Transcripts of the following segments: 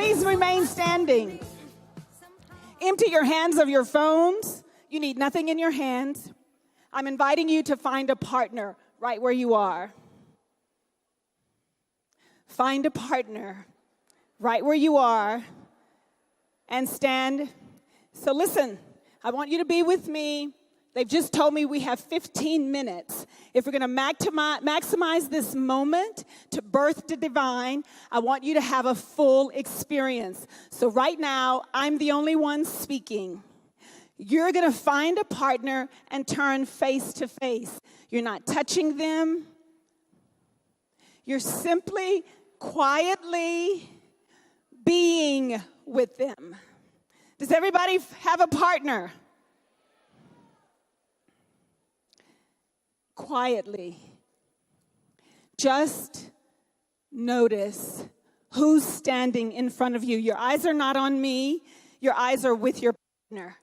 Please remain standing. Empty your hands of your phones. You need nothing in your hands. I'm inviting you to find a partner right where you are. Find a partner right where you are and stand. So listen, I want you to be with me. They've just told me we have 15 minutes. If we're going to maximize this moment to birth the divine, I want you to have a full experience. So right now, I'm the only one speaking. You're going to find a partner and turn face to face. You're not touching them. You're simply, quietly being with them. Does everybody have a partner? Quietly. Just notice who's standing in front of you. Your eyes are not on me. Your eyes are with your partner.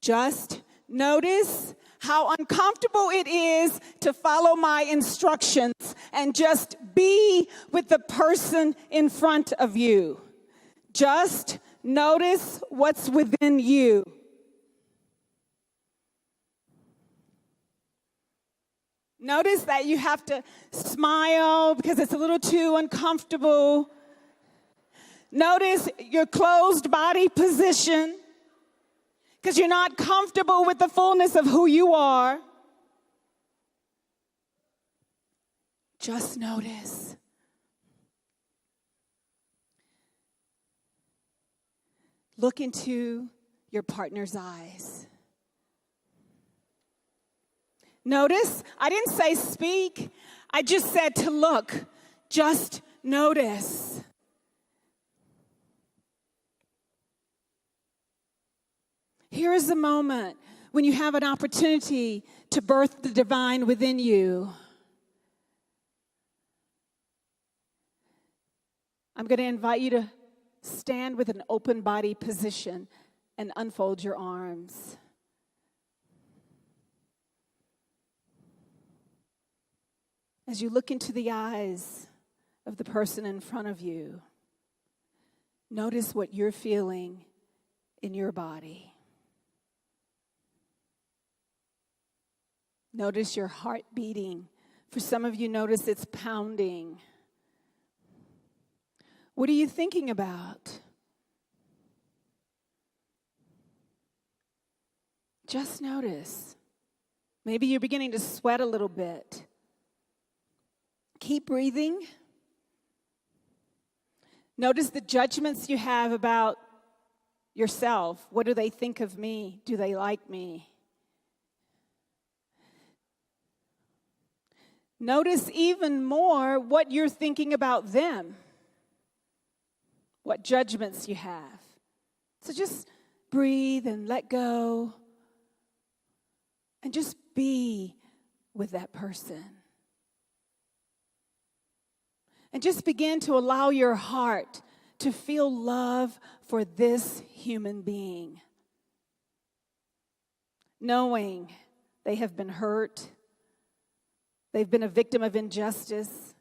Just notice how uncomfortable it is to follow my instructions and just be with the person in front of you. Just notice what's within you. Notice that you have to smile because it's a little too uncomfortable. Notice your closed body position because you're not comfortable with the fullness of who you are. Just notice. Look into your partner's eyes. Notice, I didn't say speak. I just said to look. Just notice. Here is a moment when you have an opportunity to birth the divine within you. I'm going to invite you to stand with an open body position and unfold your arms. As you look into the eyes of the person in front of you, notice what you're feeling in your body. Notice your heart beating. For some of you, notice it's pounding. What are you thinking about? Just notice. Maybe you're beginning to sweat a little bit. Keep breathing. Notice the judgments you have about yourself. What do they think of me? Do they like me? Notice even more what you're thinking about them. What judgments you have. So just breathe and let go. And just be with that person. And just begin to allow your heart to feel love for this human being. Knowing they have been hurt. They've been a victim of injustice.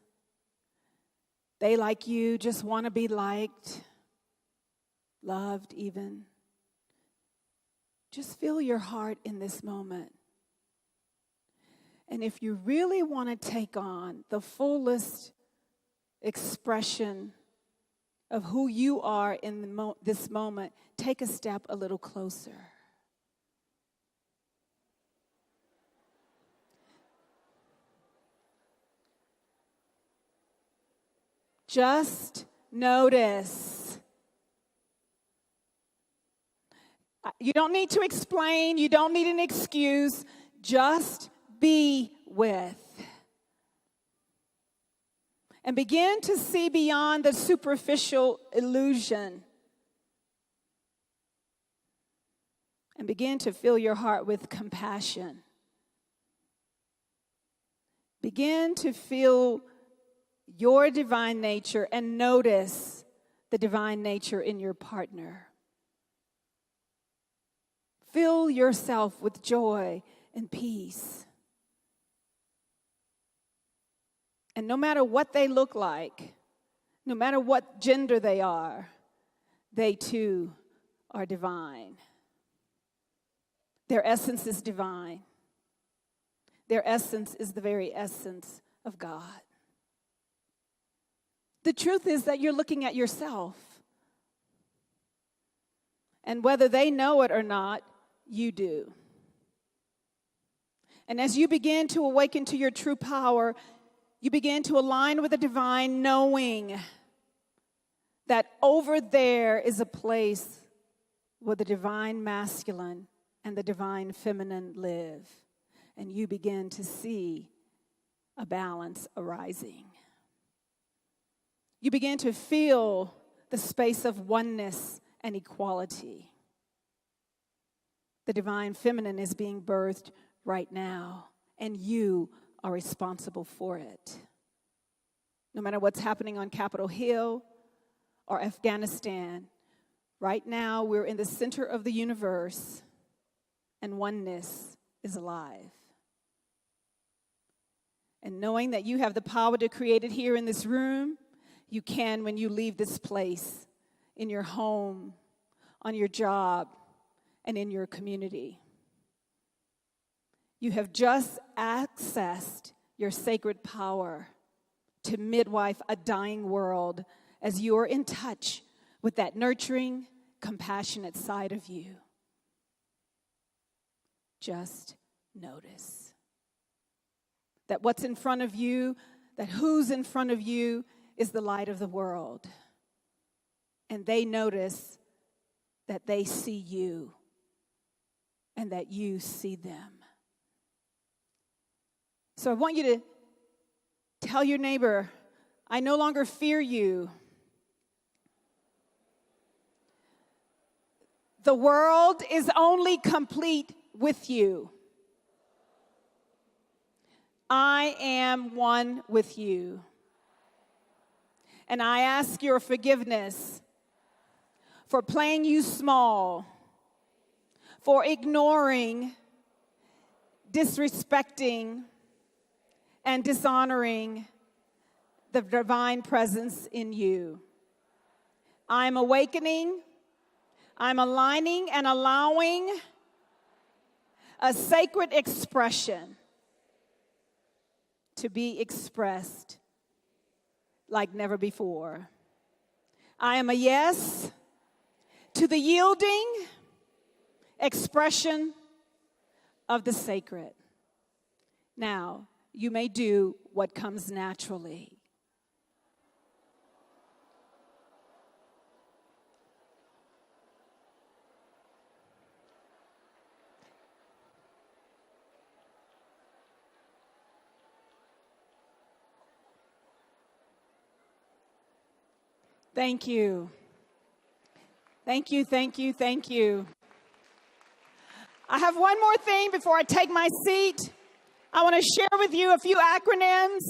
They, like you, just want to be liked, loved even. Just feel your heart in this moment. And if you really want to take on the fullest expression of who you are in this moment, take a step a little closer. Just notice. You don't need to explain. You don't need an excuse. Just be with. And begin to see beyond the superficial illusion. And begin to fill your heart with compassion. Begin to feel your divine nature and notice the divine nature in your partner. Fill yourself with joy and peace. And no matter what they look like, no matter what gender they are, they too are divine. Their essence is divine. Their essence is the very essence of God. The truth is that you're looking at yourself. And whether they know it or not, you do. And as you begin to awaken to your true power, you begin to align with the divine, knowing that over there is a place where the divine masculine and the divine feminine live. And you begin to see a balance arising. You begin to feel the space of oneness and equality. The divine feminine is being birthed right now, and you are responsible for it. No matter what's happening on Capitol Hill or Afghanistan, right now we're in the center of the universe, and oneness is alive. And knowing that you have the power to create it here in this room, you can when you leave this place, in your home, on your job, and in your community. You have just accessed your sacred power to midwife a dying world as you are in touch with that nurturing, compassionate side of you. Just notice that what's in front of you, that who's in front of you is the light of the world. And they notice that they see you and that you see them. So I want you to tell your neighbor, I no longer fear you. The world is only complete with you. I am one with you. And I ask your forgiveness for playing you small, for ignoring, disrespecting, and dishonoring the divine presence in you. I'm awakening, I'm aligning and allowing a sacred expression to be expressed like never before. I am a yes to the yielding expression of the sacred. Now, you may do what comes naturally. Thank you. Thank you, thank you, thank you. I have one more thing before I take my seat. I want to share with you a few acronyms.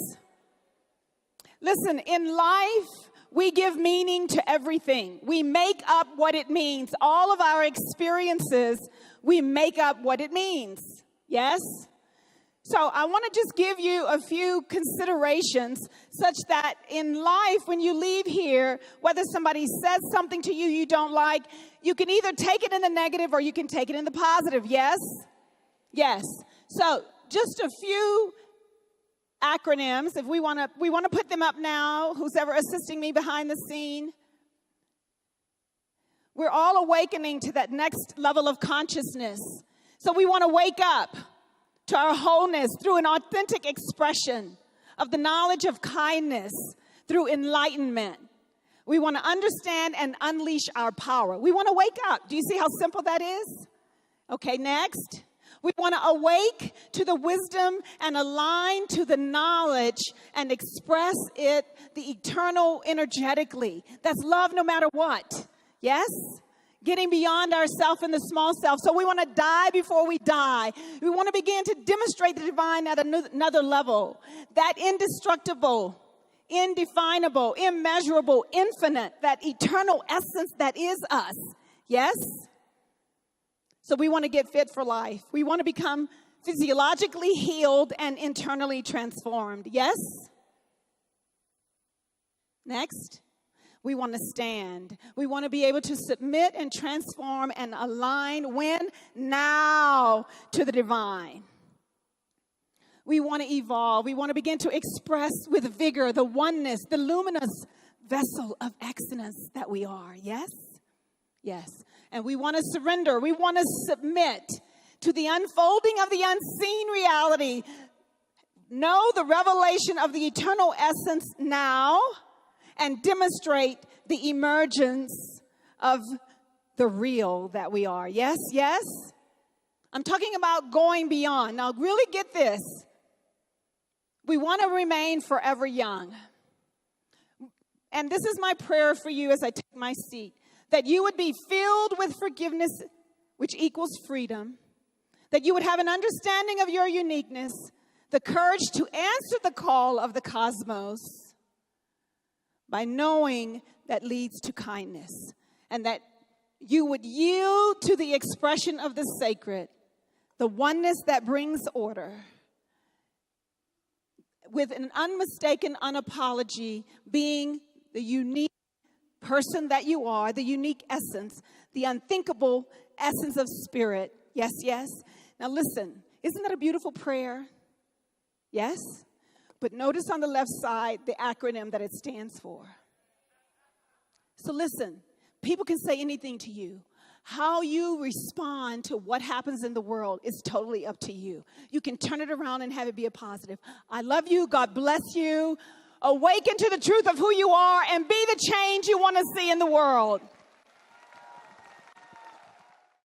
Listen, in life, we give meaning to everything. We make up what it means. All of our experiences, we make up what it means. Yes? So I want to just give you a few considerations such that in life, when you leave here, whether somebody says something to you you don't like, you can either take it in the negative or you can take it in the positive. Yes? Yes. So just a few acronyms. If we want to put them up now, who's ever assisting me behind the scene. We're all awakening to that next level of consciousness. So we want to wake up to our wholeness through an authentic expression of the knowledge of kindness through enlightenment. We want to understand and unleash our power. We want to wake up. Do you see how simple that is? Okay, next. We want to awake to the wisdom and align to the knowledge and express it, the eternal, energetically. That's love no matter what. Yes? Getting beyond ourself and the small self. So we want to die before we die. We want to begin to demonstrate the divine at another level. That indestructible, indefinable, immeasurable, infinite, that eternal essence that is us. Yes? So we want to get fit for life. We want to become physiologically healed and internally transformed. Yes? Next, we want to stand. We want to be able to submit and transform and align when? Now to the divine. We want to evolve. We want to begin to express with vigor the oneness, the luminous vessel of excellence that we are. Yes? Yes. And we want to surrender. We want to submit to the unfolding of the unseen reality. Know the revelation of the eternal essence now and demonstrate the emergence of the real that we are. Yes, yes. I'm talking about going beyond. Now, really get this. We want to remain forever young. And this is my prayer for you as I take my seat, that you would be filled with forgiveness, which equals freedom, that you would have an understanding of your uniqueness, the courage to answer the call of the cosmos by knowing that leads to kindness, and that you would yield to the expression of the sacred, the oneness that brings order, with an unmistaken unapology, being the unique person that you are, the unique essence, the unthinkable essence of spirit. Yes, yes. Now listen, isn't that a beautiful prayer? Yes? But notice on the left side the acronym that it stands for. So listen, people can say anything to you. How you respond to what happens in the world is totally up to you. You can turn it around and have it be a positive. I love you. God bless you. Awaken to the truth of who you are and be the change you want to see in the world.